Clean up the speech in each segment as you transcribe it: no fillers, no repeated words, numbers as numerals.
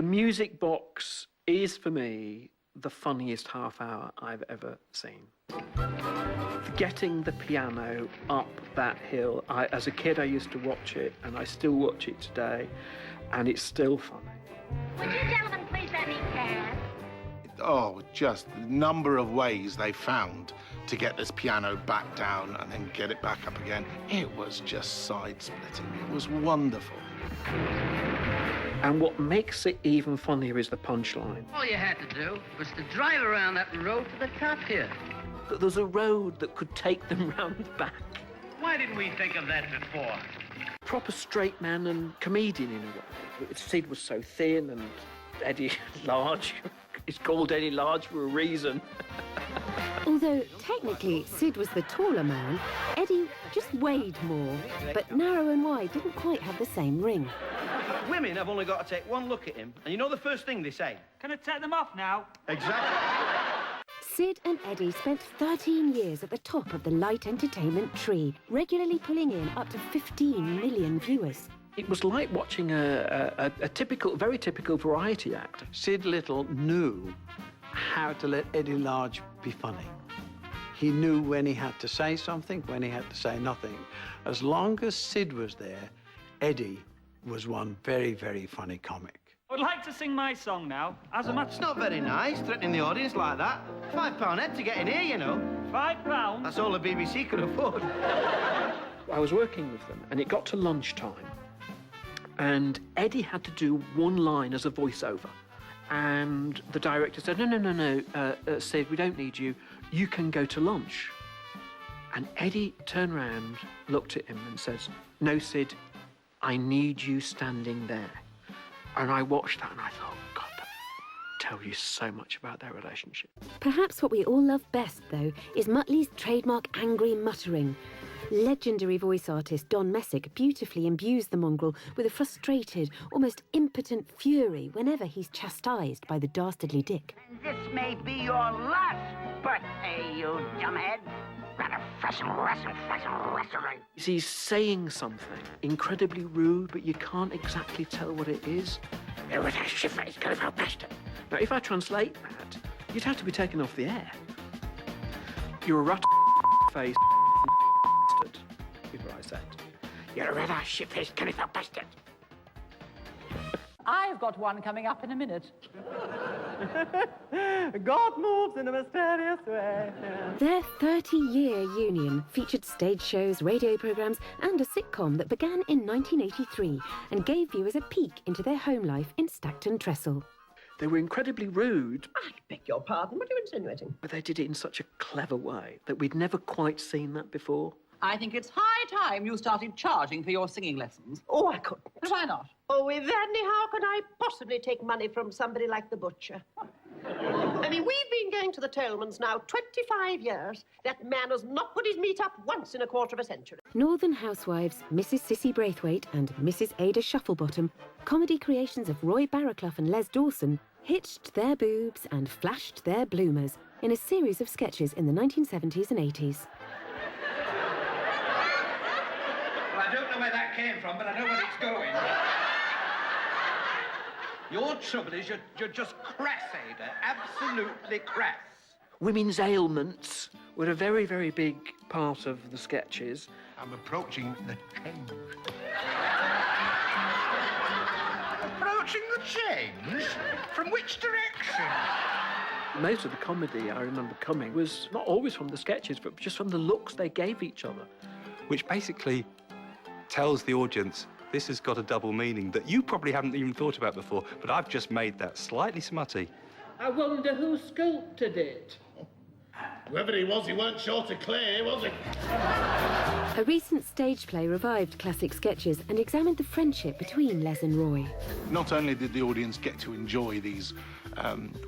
The music box is, for me, the funniest half hour I've ever seen. Getting the piano up that hill. As a kid, I used to watch it, and I still watch it today, and it's still funny. Would you gentlemen please let me pass? Oh, just the number of ways they found to get this piano back down and then get it back up again. It was just side-splitting. It was wonderful. And what makes it even funnier is the punchline. All you had to do was to drive around that road to the top here. That there's a road that could take them round the back. Why didn't we think of that before? Proper straight man and comedian in a way. Sid was so thin and Eddie large. It's called Eddie Large for a reason. Although technically Sid was the taller man, Eddie just weighed more, but narrow and wide didn't quite have the same ring. Women have only got to take one look at him, and you know the first thing they say? Can I take them off now? Exactly. Sid and Eddie spent 13 years at the top of the light entertainment tree, regularly pulling in up to 15 million viewers. It was like watching a typical, very typical variety act. Sid Little knew how to let Eddie Large be funny. He knew when he had to say something, when he had to say nothing. As long as Sid was there, Eddie was one very, very funny comic. I would like to sing my song now, as a matter... It's not very nice, threatening the audience like that. £5 head to get in here, you know. £5? That's all the BBC could afford. I was working with them, and it got to lunchtime, and Eddie had to do one line as a voiceover. And the director said, no, Sid, we don't need you. You can go to lunch. And Eddie turned round, looked at him and says, no, Sid, I need you standing there. And I watched that and I thought, God, that tells you so much about their relationship. Perhaps what we all love best, though, is Muttley's trademark angry muttering. Legendary voice artist Don Messick beautifully imbues the mongrel with a frustrated, almost impotent fury whenever he's chastised by the dastardly Dick. This may be your last birthday, you dumbhead. He's saying something incredibly rude, but you can't exactly tell what it is. Now, if I translate that, you'd have to be taken off the air. You're a rat-faced bastard, is what I said. You're a rat-shit-faced bastard. I've got one coming up in a minute. God moves in a mysterious way. Their 30-year union featured stage shows, radio programmes and a sitcom that began in 1983 and gave viewers a peek into their home life in Stacton Trestle. They were incredibly rude. I beg your pardon, what are you insinuating? But they did it in such a clever way that we'd never quite seen that before. I think it's high time you started charging for your singing lessons. Oh, I couldn't. Why not? Oh, Evanny, how can I possibly take money from somebody like the butcher? I mean, we've been going to the Tolmans now 25 years. That man has not put his meat up once in a quarter of a century. Northern Housewives, Mrs. Sissy Braithwaite and Mrs. Ada Shufflebottom, comedy creations of Roy Barraclough and Les Dawson, hitched their boobs and flashed their bloomers in a series of sketches in the 1970s and 80s. Well, I don't know where that came from, but I know where it's going. Your trouble is you're just crass, Ada. Absolutely crass. Women's ailments were a very, very big part of the sketches. I'm approaching the change. Approaching the change? From which direction? Most of the comedy I remember coming was not always from the sketches, but just from the looks they gave each other. Which basically tells the audience this has got a double meaning that you probably haven't even thought about before, but I've just made that slightly smutty. I wonder who sculpted it. Whoever he was, he weren't short of clay, was he? A recent stage play revived classic sketches and examined the friendship between Les and Roy. Not only did the audience get to enjoy these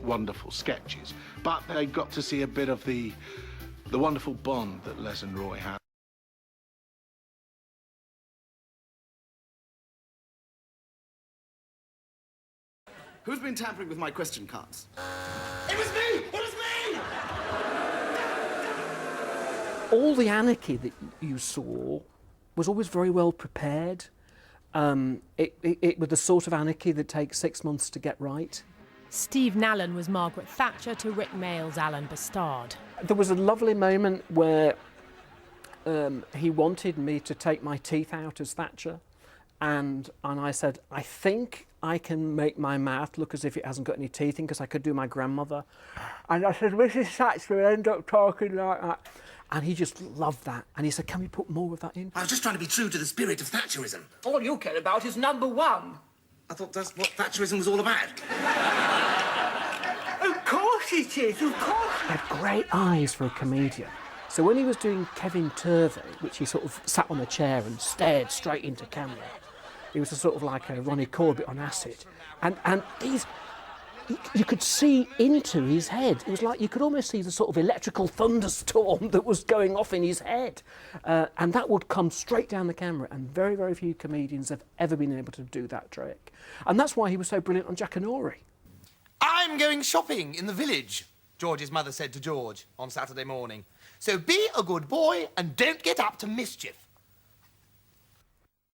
wonderful sketches, but they got to see a bit of the wonderful bond that Les and Roy had. Who's been tampering with my question cards? It was me! It was me! All the anarchy that you saw was always very well prepared. It was the sort of anarchy that takes 6 months to get right. Steve Nallon was Margaret Thatcher to Rik Mayall's Alan Bastard. There was a lovely moment where he wanted me to take my teeth out as Thatcher, and I said, I think I can make my mouth look as if it hasn't got any teeth in, because I could do my grandmother. And I said, Mrs. Thatcher will end up talking like that. And he just loved that. And he said, can we put more of that in? I was just trying to be true to the spirit of Thatcherism. All you care about is number one. I thought that's what Thatcherism was all about. Of course it is, of course. He had great eyes for a comedian. So when he was doing Kevin Turvey, which he sort of sat on a chair and stared straight into camera, he was a sort of like a Ronnie Corbett on acid. And these, you could see into his head. It was like you could almost see the sort of electrical thunderstorm that was going off in his head. And that would come straight down the camera. And very, very few comedians have ever been able to do that trick. And that's why he was so brilliant on Jackanory. I'm going shopping in the village, George's mother said to George on Saturday morning. So be a good boy and don't get up to mischief.